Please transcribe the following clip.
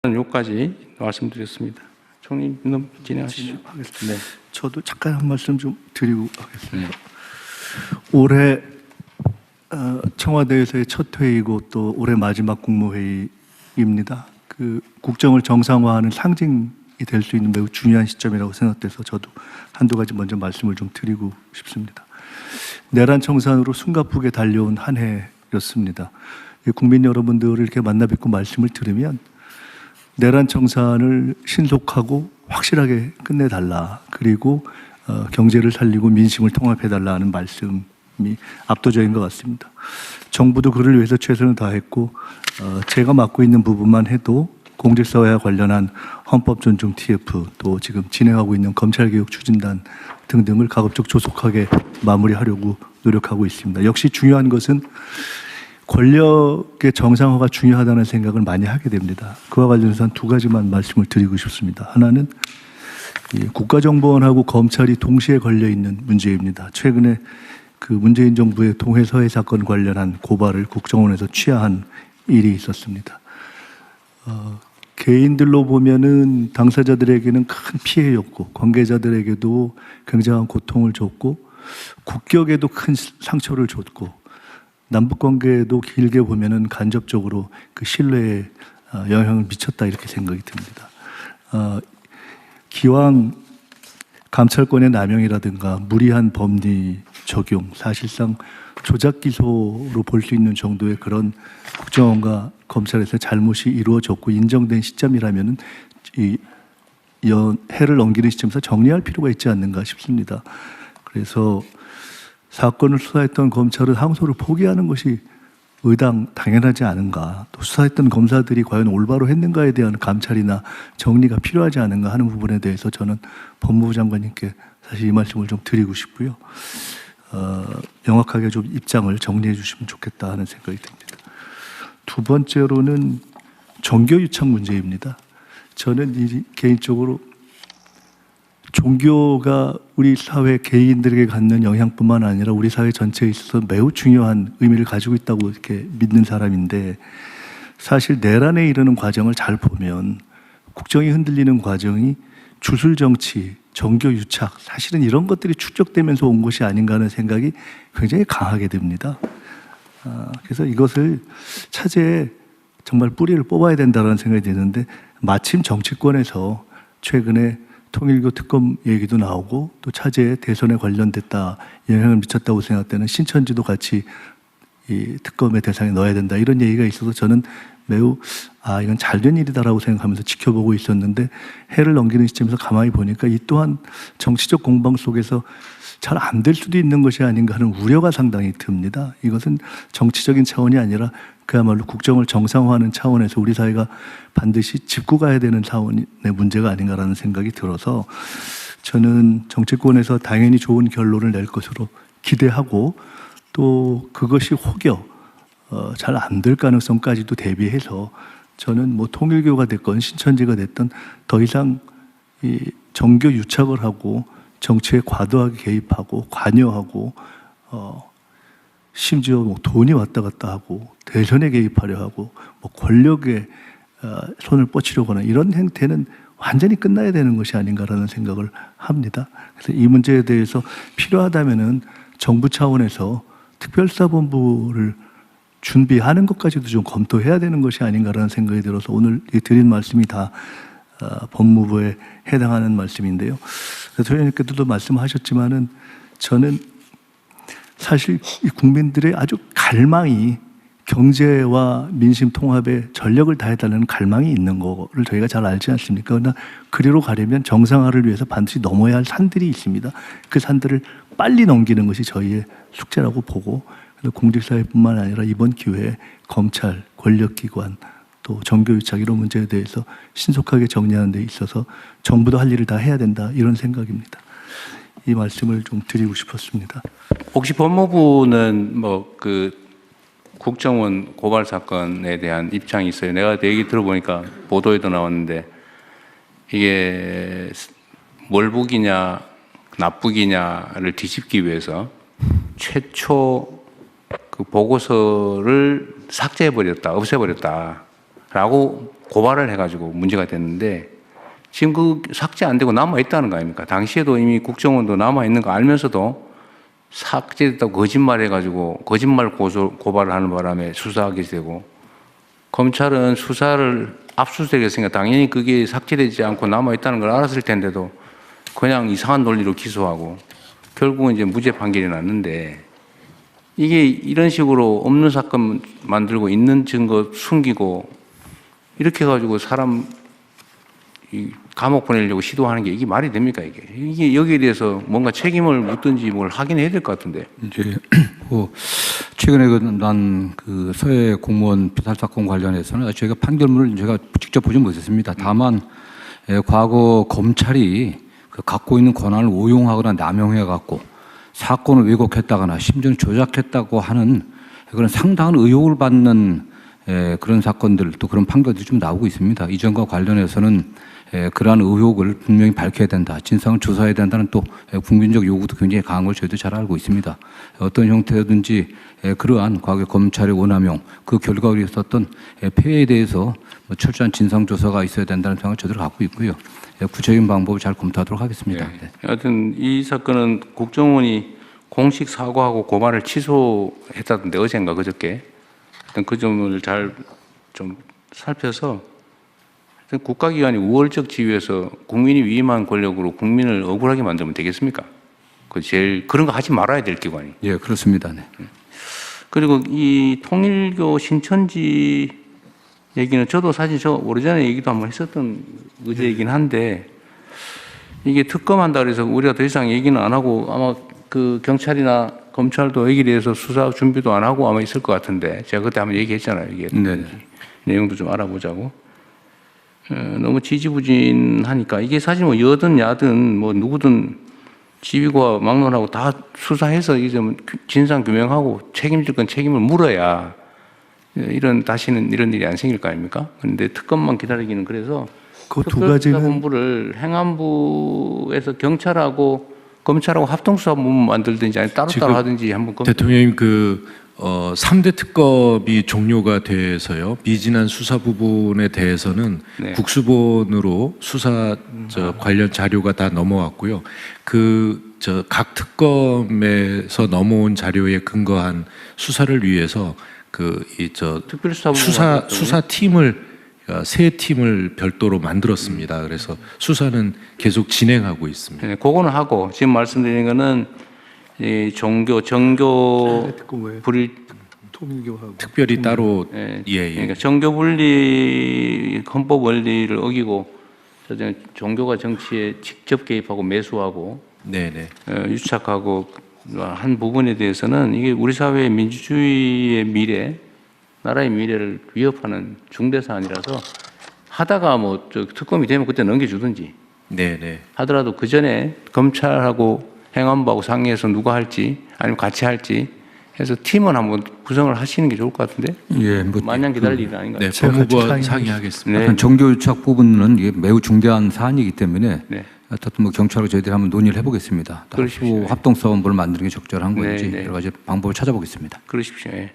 요까지 말씀드렸습니다. 총리님 진행하시죠. 네. 저도 잠깐 한 말씀 좀 드리고 하겠습니다. 올해 청와대에서의 첫 회의고 또 올해 마지막 국무회의입니다. 그 국정을 정상화하는 상징이 될 수 있는 매우 중요한 시점이라고 생각돼서 저도 한두 가지 먼저 말씀을 좀 드리고 싶습니다. 내란 청산으로 숨가쁘게 달려온 한 해였습니다. 국민 여러분들을 이렇게 만나 뵙고 말씀을 들으면 내란 청산을 신속하고 확실하게 끝내달라. 그리고 경제를 살리고 민심을 통합해달라 하는 말씀이 압도적인 것 같습니다. 정부도 그를 위해서 최선을 다했고 제가 맡고 있는 부분만 해도 공직사회와 관련한 헌법 존중 TF 또 지금 진행하고 있는 검찰개혁 추진단 등등을 가급적 조속하게 마무리하려고 노력하고 있습니다. 역시 중요한 것은 권력의 정상화가 중요하다는 생각을 많이 하게 됩니다. 그와 관련해서 한 두 가지만 말씀을 드리고 싶습니다. 하나는 국가정보원하고 검찰이 동시에 걸려있는 문제입니다. 최근에 그 문재인 정부의 동해서해 사건 관련한 고발을 국정원에서 취하한 일이 있었습니다. 개인들로 보면은 당사자들에게는 큰 피해였고 관계자들에게도 굉장한 고통을 줬고 국격에도 큰 상처를 줬고 남북관계도 길게 보면은 간접적으로 그 신뢰에 영향을 미쳤다 이렇게 생각이 듭니다. 기왕 감찰권의 남용이라든가 무리한 법리 적용, 사실상 조작 기소로 볼 수 있는 정도의 그런 국정원과 검찰에서 잘못이 이루어졌고 인정된 시점이라면은 이 해를 넘기는 시점에서 정리할 필요가 있지 않는가 싶습니다. 그래서 사건을 수사했던 검찰은 항소를 포기하는 것이 당연하지 않은가, 또 수사했던 검사들이 과연 올바로 했는가에 대한 감찰이나 정리가 필요하지 않은가 하는 부분에 대해서 저는 법무부 장관님께 사실 이 말씀을 좀 드리고 싶고요. 명확하게 좀 입장을 정리해 주시면 좋겠다 하는 생각이 듭니다. 두 번째로는 종교유착 문제입니다. 저는 개인적으로 종교가 우리 사회 개인들에게 갖는 영향뿐만 아니라 우리 사회 전체에 있어서 매우 중요한 의미를 가지고 있다고 이렇게 믿는 사람인데, 사실 내란에 이르는 과정을 잘 보면 국정이 흔들리는 과정이 주술 정치, 종교 유착, 사실은 이런 것들이 축적되면서 온 것이 아닌가 하는 생각이 굉장히 강하게 듭니다. 그래서 이것을 차제에 정말 뿌리를 뽑아야 된다는 생각이 드는데, 마침 정치권에서 최근에 통일교 특검 얘기도 나오고 또 차제에 대선에 관련됐다, 영향을 미쳤다고 생각되는 신천지도 같이 이 특검의 대상에 넣어야 된다 이런 얘기가 있어서 저는 매우 이건 잘된 일이다라고 생각하면서 지켜보고 있었는데, 해를 넘기는 시점에서 가만히 보니까 이 또한 정치적 공방 속에서 잘 안 될 수도 있는 것이 아닌가 하는 우려가 상당히 듭니다. 이것은 정치적인 차원이 아니라 그야말로 국정을 정상화하는 차원에서 우리 사회가 반드시 짚고 가야 되는 차원의 문제가 아닌가라는 생각이 들어서 저는 정치권에서 당연히 좋은 결론을 낼 것으로 기대하고, 또 그것이 혹여 잘 안 될 가능성까지도 대비해서 저는 뭐 통일교가 됐건 신천지가 됐든 더 이상 이 정교 유착을 하고 정치에 과도하게 개입하고 관여하고 심지어 뭐 돈이 왔다 갔다 하고 대선에 개입하려 하고 뭐 권력에 손을 뻗치려고 하는 이런 행태는 완전히 끝나야 되는 것이 아닌가라는 생각을 합니다. 그래서 이 문제에 대해서 필요하다면은 정부 차원에서 특별사본부를 준비하는 것까지도 좀 검토해야 되는 것이 아닌가라는 생각이 들어서 오늘 드린 말씀이 다 법무부에 해당하는 말씀인데요. 소장님께서도 말씀하셨지만은 저는 사실 이 국민들의 아주 갈망이 경제와 민심 통합에 전력을 다해달라는 갈망이 있는 거를 저희가 잘 알지 않습니까? 그러나 그리로 가려면 정상화를 위해서 반드시 넘어야 할 산들이 있습니다. 그 산들을 빨리 넘기는 것이 저희의 숙제라고 보고, 공직사회뿐만 아니라 이번 기회에 검찰, 권력기관, 또 정교유착 이런 문제에 대해서 신속하게 정리하는 데 있어서 정부도 할 일을 다 해야 된다 이런 생각입니다. 이 말씀을 좀 드리고 싶었습니다. 혹시 법무부는 뭐 그 국정원 고발 사건에 대한 입장이 있어요? 내가 얘기 들어보니까 보도에도 나왔는데 이게 월북이냐 납북이냐를 뒤집기 위해서 최초 그 보고서를 삭제해버렸다, 없애버렸다라고 고발을 해가지고 문제가 됐는데 지금 그 삭제 안 되고 남아 있다는 거 아닙니까? 당시에도 이미 국정원도 남아 있는 거 알면서도 삭제됐다고 거짓말해가지고 거짓말 고발을 하는 바람에 수사하게 되고 검찰은 수사를 압수수색했으니까 당연히 그게 삭제되지 않고 남아 있다는 걸 알았을 텐데도 그냥 이상한 논리로 기소하고 결국은 이제 무죄 판결이 났는데 이게 이런 식으로 없는 사건 만들고 있는 증거 숨기고 이렇게 해가지고 사람 감옥 보내려고 시도하는 게 이게 말이 됩니까 이게 여기에 대해서 뭔가 책임을 묻든지 뭘 하긴 해야 될 것 같은데. 이제 최근에 난 그 서해 공무원 피살 사건 관련해서는 저희가 판결문을 제가 직접 보지 못했습니다. 다만 과거 검찰이 그 갖고 있는 권한을 오용하거나 남용해 갖고 사건을 왜곡했다거나 심지어 조작했다고 하는 그런 상당한 의혹을 받는 그런 사건들 또 그런 판결들이 좀 나오고 있습니다. 이전과 관련해서는 그러한 의혹을 분명히 밝혀야 된다. 진상을 조사해야 된다는 또 국민적 요구도 굉장히 강한 걸 저희도 잘 알고 있습니다. 어떤 형태든지 그러한 과거 검찰의 오남용 그 결과로 있었던 폐해에 대해서 철저한 진상 조사가 있어야 된다는 생각을 저희도 갖고 있고요. 구체적인 방법을 잘 검토하도록 하겠습니다. 네. 하여튼 이 사건은 국정원이 공식 사과하고 고발을 취소했다던데 어젠가 그저께 그 점을 잘 좀 살펴서 국가기관이 우월적 지위에서 국민이 위임한 권력으로 국민을 억울하게 만들면 되겠습니까? 그 제일 그런 거 하지 말아야 될 기관이. 예, 그렇습니다. 네. 그리고 이 통일교 신천지 얘기는 저도 사실 저 오래전에 얘기도 한번 했었던 의제이긴 한데 이게 특검한다 그래서 우리가 더 이상 얘기는 안 하고 아마 그 경찰이나 검찰도 여기에 대해서 수사 준비도 안 하고 아마 있을 것 같은데 제가 그때 한번 얘기했잖아요. 이게 내용도 좀 알아보자고. 너무 지지부진하니까 이게 사실 뭐 여든 야든 뭐 누구든 지휘과 막론하고 다 수사해서 이제 좀 진상 규명하고 책임질 건 책임을 물어야 다시는 이런 일이 안 생길 거 아닙니까? 그런데 특검만 기다리기는 그래서 그 두 가지는 본부를 행안부에서 경찰하고 검찰하고 합동수사본부 만들든지 아니 따로따로 하든지 한번 대통령님 3대 특검이 종료가 돼서요. 미진한 수사 부분에 대해서는 네. 국수본으로 수사 관련 자료가 다 넘어왔고요. 각 특검에서 넘어온 자료에 근거한 수사를 위해서 수사팀을 세 팀을 별도로 만들었습니다. 그래서 수사는 계속 진행하고 있습니다. 네, 그거는 하고 지금 말씀드린 거는 이 정교 불일 통일교하고 특별히 따로 그러니까 정교 분리 헌법 원리를 어기고 종교가 정치에 직접 개입하고 매수하고 유착하고 한 부분에 대해서는 이게 우리 사회의 민주주의의 미래, 나라의 미래를 위협하는 중대 사안이라서 하다가 뭐 특검이 되면 그때 넘겨주든지 하더라도 그 전에 검찰하고 행안부하고 상의해서 누가 할지 아니면 같이 할지 해서 팀은 한번 구성을 하시는 게 좋을 것 같은데. 예, 마냥 기다릴 일은 아닌가요? 네, 법무부와 상의하겠습니다. 네. 정교유착 부분은 이게 매우 중대한 사안이기 때문에 네. 어떻든 뭐 경찰하고 저희들이 한번 논의를 해보겠습니다. 그러십시오. 합동사원부를 만드는 게 적절한 건지 네. 여러 가지 방법을 찾아보겠습니다. 그러십시오. 예.